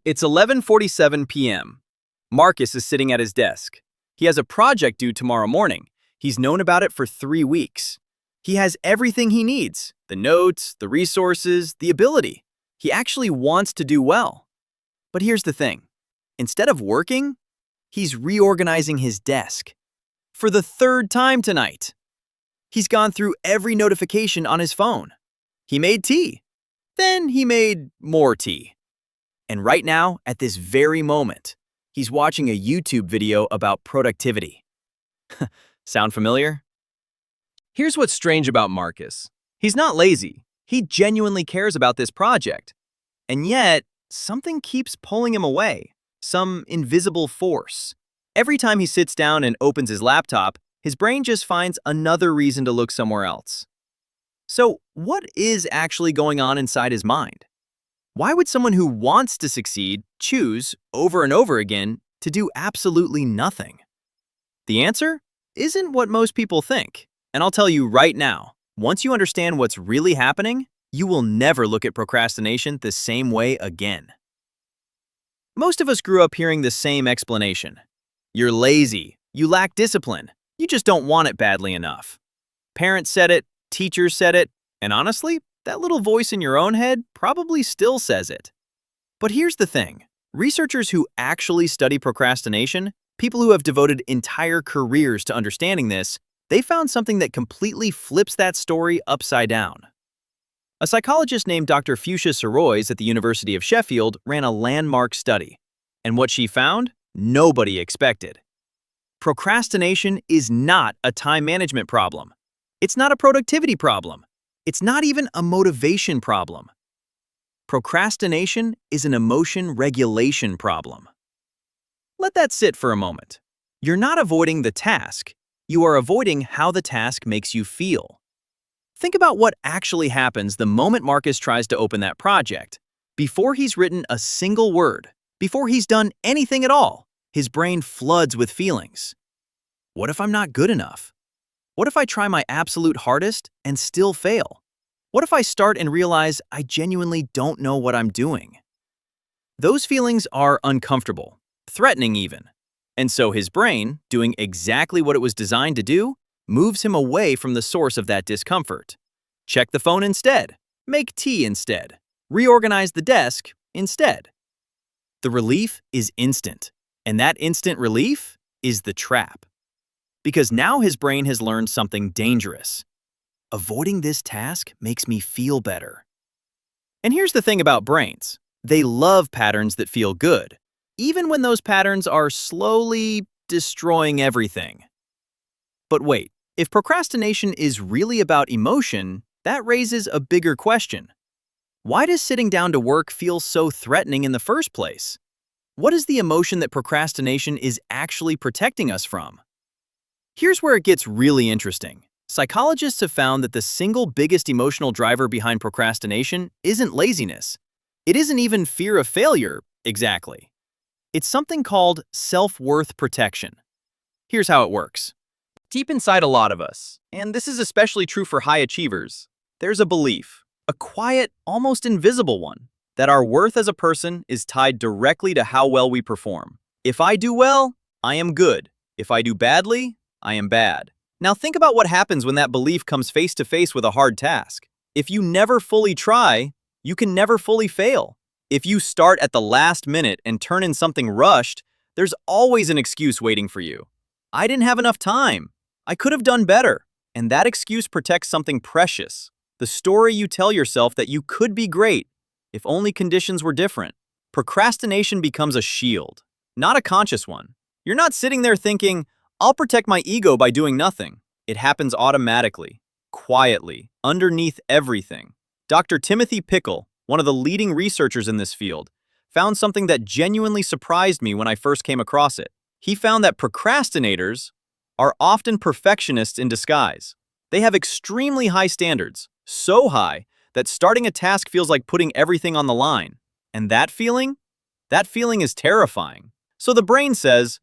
It's 11:47 p.m. Marcus is sitting at his desk. He has a project due tomorrow morning. He's known about it for 3 weeks. He has everything he needs: the notes, the resources, the ability. He actually wants to do well. But here's the thing. Instead of working, he's reorganizing his desk. For the 3rd time tonight. He's gone through every notification on his phone. He made tea. Then he made more tea. And right now, at this very moment, he's watching a YouTube video about productivity. Sound familiar? Here's what's strange about Marcus. He's not lazy. He genuinely cares about this project. And yet, something keeps pulling him away. Some invisible force. Every time he sits down and opens his laptop, his brain just finds another reason to look somewhere else. So, what is actually going on inside his mind? Why would someone who wants to succeed choose, over and over again, to do absolutely nothing? The answer isn't what most people think. And I'll tell you right now, once you understand what's really happening, you will never look at procrastination the same way again. Most of us grew up hearing the same explanation. You're lazy, you lack discipline, you just don't want it badly enough. Parents said it, teachers said it, and honestly, that little voice in your own head probably still says it. But here's the thing. Researchers who actually study procrastination, people who have devoted entire careers to understanding this, they found something that completely flips that story upside down. A psychologist named Dr. Fuchsia Sorois at the University of Sheffield ran a landmark study. And what she found, nobody expected. Procrastination is not a time management problem. It's not a productivity problem. It's not even a motivation problem. Procrastination is an emotion regulation problem. Let that sit for a moment. You're not avoiding the task. You are avoiding how the task makes you feel. Think about what actually happens the moment Marcus tries to open that project. Before he's written a single word, before he's done anything at all, his brain floods with feelings. What if I'm not good enough? What if I try my absolute hardest and still fail? What if I start and realize I genuinely don't know what I'm doing? Those feelings are uncomfortable, threatening even. And so his brain, doing exactly what it was designed to do, moves him away from the source of that discomfort. Check the phone instead. Make tea instead. Reorganize the desk instead. The relief is instant, and that instant relief is the trap. Because now his brain has learned something dangerous. Avoiding this task makes me feel better. And here's the thing about brains. They love patterns that feel good, even when those patterns are slowly destroying everything. But wait, if procrastination is really about emotion, that raises a bigger question. Why does sitting down to work feel so threatening in the first place? What is the emotion that procrastination is actually protecting us from? Here's where it gets really interesting. Psychologists have found that the single biggest emotional driver behind procrastination isn't laziness. It isn't even fear of failure, exactly. It's something called self-worth protection. Here's how it works. Deep inside a lot of us, and this is especially true for high achievers, there's a belief, a quiet, almost invisible one, that our worth as a person is tied directly to how well we perform. If I do well, I am good. If I do badly, I am bad. Now think about what happens when that belief comes face to face with a hard task. If you never fully try, you can never fully fail. If you start at the last minute and turn in something rushed, there's always an excuse waiting for you. I didn't have enough time. I could have done better. And that excuse protects something precious. The story you tell yourself that you could be great if only conditions were different. Procrastination becomes a shield, not a conscious one. You're not sitting there thinking, I'll protect my ego by doing nothing. It happens automatically, quietly, underneath everything. Dr. Timothy Pickle, one of the leading researchers in this field, found something that genuinely surprised me when I first came across it. He found that procrastinators are often perfectionists in disguise. They have extremely high standards, so high that starting a task feels like putting everything on the line. And that feeling is terrifying. So the brain says,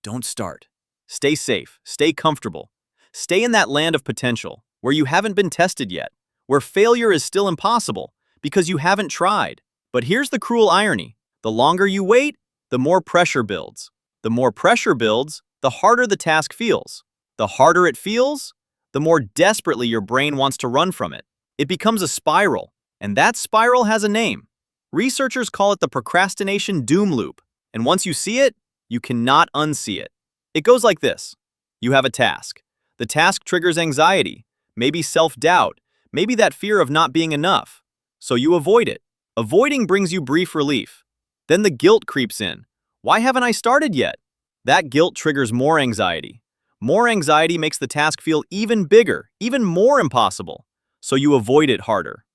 don't start. Stay safe, stay comfortable. Stay in that land of potential, where you haven't been tested yet, where failure is still impossible, because you haven't tried. But here's the cruel irony. The longer you wait, the more pressure builds. The more pressure builds, the harder the task feels. The harder it feels, the more desperately your brain wants to run from it. It becomes a spiral, and that spiral has a name. Researchers call it the procrastination doom loop, and once you see it, you cannot unsee it. It goes like this. You have a task. The task triggers anxiety, maybe self-doubt, maybe that fear of not being enough. So you avoid it. Avoiding brings you brief relief. Then the guilt creeps in. Why haven't I started yet? That guilt triggers more anxiety. More anxiety makes the task feel even bigger, even more impossible. So you avoid it harder.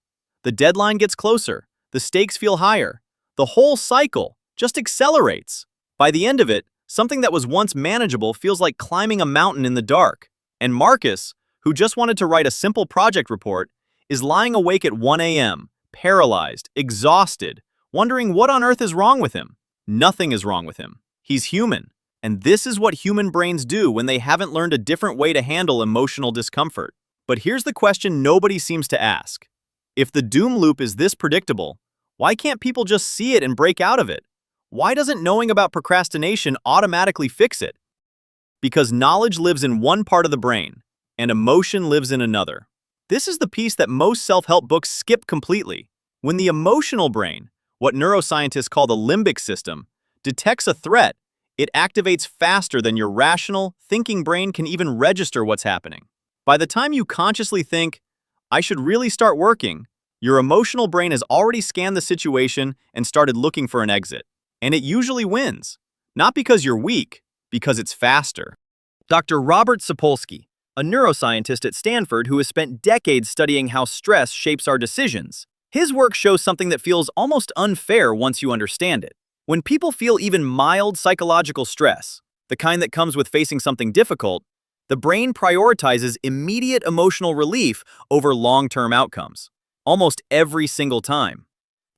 The deadline gets closer. The stakes feel higher. The whole cycle just accelerates. By the end of it, something that was once manageable feels like climbing a mountain in the dark. And Marcus, who just wanted to write a simple project report, is lying awake at 1 a.m., paralyzed, exhausted, wondering what on earth is wrong with him. Nothing is wrong with him. He's human. And this is what human brains do when they haven't learned a different way to handle emotional discomfort. But here's the question nobody seems to ask. If the doom loop is this predictable, why can't people just see it and break out of it? Why doesn't knowing about procrastination automatically fix it? Because knowledge lives in one part of the brain, and emotion lives in another. This is the piece that most self-help books skip completely. When the emotional brain, what neuroscientists call the limbic system, detects a threat, it activates faster than your rational, thinking brain can even register what's happening. By the time you consciously think, I should really start working, your emotional brain has already scanned the situation and started looking for an exit. And it usually wins. Not because you're weak, because it's faster. Dr. Robert Sapolsky, a neuroscientist at Stanford who has spent decades studying how stress shapes our decisions. His work shows something that feels almost unfair once you understand it. When people feel even mild psychological stress, the kind that comes with facing something difficult, the brain prioritizes immediate emotional relief over long-term outcomes, almost every single time.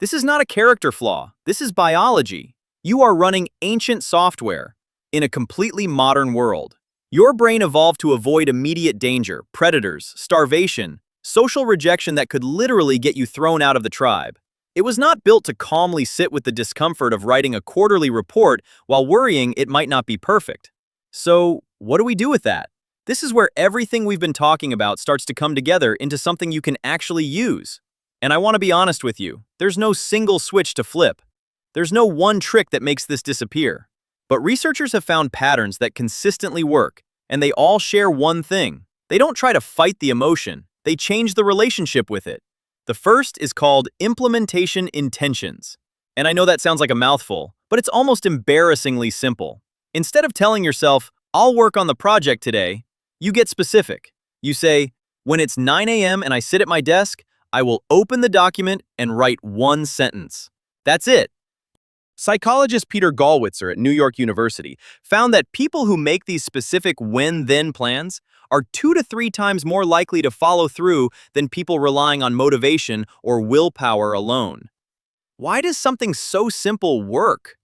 This is not a character flaw. This is biology. You are running ancient software in a completely modern world. Your brain evolved to avoid immediate danger, predators, starvation, social rejection that could literally get you thrown out of the tribe. It was not built to calmly sit with the discomfort of writing a quarterly report while worrying it might not be perfect. So, what do we do with that? This is where everything we've been talking about starts to come together into something you can actually use. And I want to be honest with you, there's no single switch to flip. There's no one trick that makes this disappear. But researchers have found patterns that consistently work, and they all share one thing. They don't try to fight the emotion, they change the relationship with it. The first is called implementation intentions. And I know that sounds like a mouthful, but it's almost embarrassingly simple. Instead of telling yourself, I'll work on the project today, you get specific. You say, when it's 9 a.m. and I sit at my desk, I will open the document and write one sentence. That's it. Psychologist Peter Gallwitzer at New York University found that people who make these specific when-then plans are 2 to 3 times more likely to follow through than people relying on motivation or willpower alone. Why does something so simple work?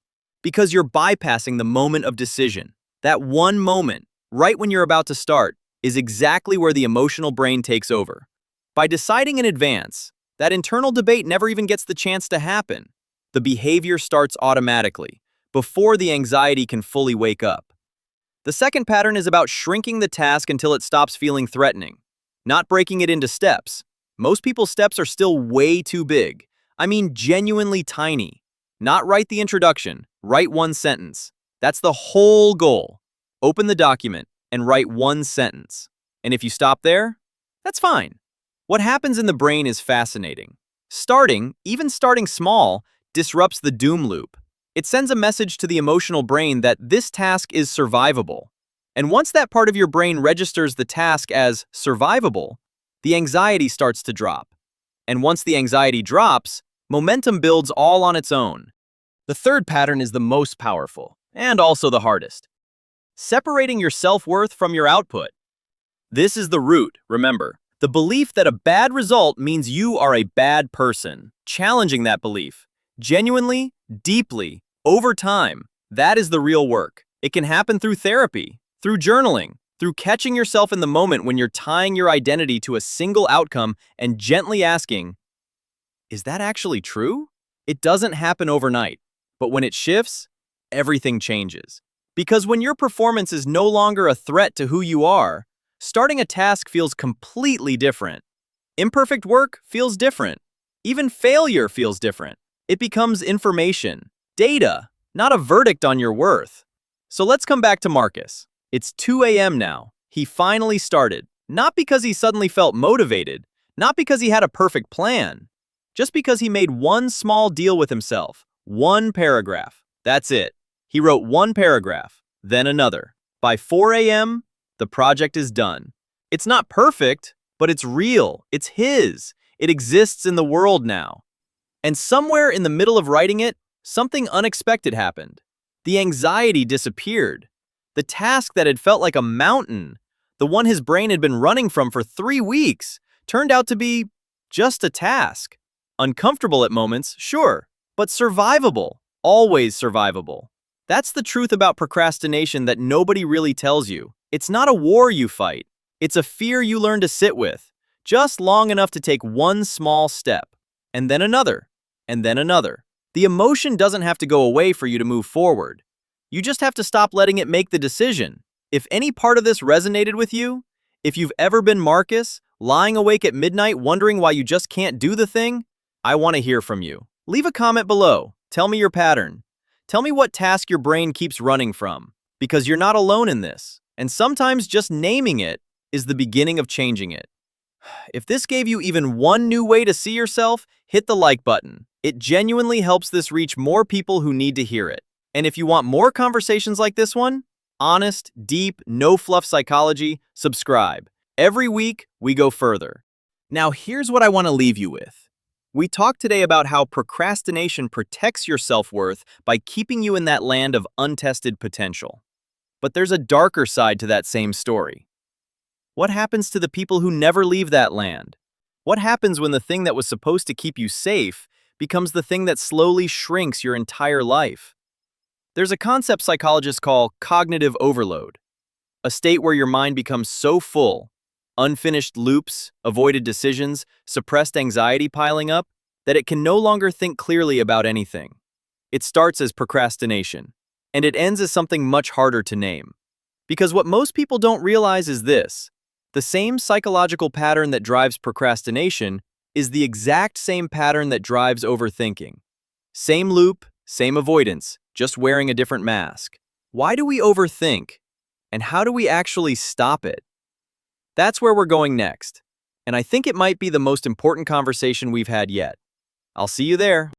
Because you're bypassing the moment of decision. That one moment, right when you're about to start, is exactly where the emotional brain takes over. By deciding in advance, that internal debate never even gets the chance to happen. The behavior starts automatically, before the anxiety can fully wake up. The second pattern is about shrinking the task until it stops feeling threatening, not breaking it into steps. Most people's steps are still way too big. I mean genuinely tiny. Not write the introduction, write one sentence. That's the whole goal. Open the document and write one sentence. And if you stop there, that's fine. What happens in the brain is fascinating. Even starting small, disrupts the doom loop. It sends a message to the emotional brain that this task is survivable. And once that part of your brain registers the task as survivable, the anxiety starts to drop. And once the anxiety drops, momentum builds all on its own. The third pattern is the most powerful, and also the hardest. Separating your self-worth from your output. This is the root, remember. The belief that a bad result means you are a bad person. Challenging that belief. Genuinely, deeply, over time, that is the real work. It can happen through therapy, through journaling, through catching yourself in the moment when you're tying your identity to a single outcome and gently asking, is that actually true? It doesn't happen overnight, But when it shifts, everything changes. Because when your performance is no longer a threat to who you are, starting a task feels completely different. Imperfect work feels different. Even failure feels different. It becomes information, data, not a verdict on your worth. So let's come back to Marcus. It's 2 a.m. now. He finally started. Not because he suddenly felt motivated, not because he had a perfect plan, just because he made one small deal with himself, one paragraph. That's it. He wrote one paragraph, then another. By 4 a.m., the project is done. It's not perfect, but it's real. It's his. It exists in the world now. And somewhere in the middle of writing it, something unexpected happened. The anxiety disappeared. The task that had felt like a mountain, the one his brain had been running from for 3 weeks, turned out to be just a task. Uncomfortable at moments, sure, but survivable, always survivable. That's the truth about procrastination that nobody really tells you. It's not a war you fight. It's a fear you learn to sit with, just long enough to take one small step, and then another, and then another. The emotion doesn't have to go away for you to move forward. You just have to stop letting it make the decision. If any part of this resonated with you, if you've ever been Marcus, lying awake at midnight wondering why you just can't do the thing, I want to hear from you. Leave a comment below. Tell me your pattern. Tell me what task your brain keeps running from, because you're not alone in this. And sometimes just naming it is the beginning of changing it. If this gave you even one new way to see yourself, hit the like button. It genuinely helps this reach more people who need to hear it. And if you want more conversations like this one, honest, deep, no-fluff psychology, subscribe. Every week, we go further. Now, here's what I want to leave you with. We talked today about how procrastination protects your self-worth by keeping you in that land of untested potential. But there's a darker side to that same story. What happens to the people who never leave that land? What happens when the thing that was supposed to keep you safe becomes the thing that slowly shrinks your entire life? There's a concept psychologists call cognitive overload, a state where your mind becomes so full, unfinished loops, avoided decisions, suppressed anxiety piling up, that it can no longer think clearly about anything. It starts as procrastination, and it ends as something much harder to name. Because what most people don't realize is this: the same psychological pattern that drives procrastination is the exact same pattern that drives overthinking. Same loop, same avoidance, just wearing a different mask. Why do we overthink? And how do we actually stop it? That's where we're going next. And I think it might be the most important conversation we've had yet. I'll see you there.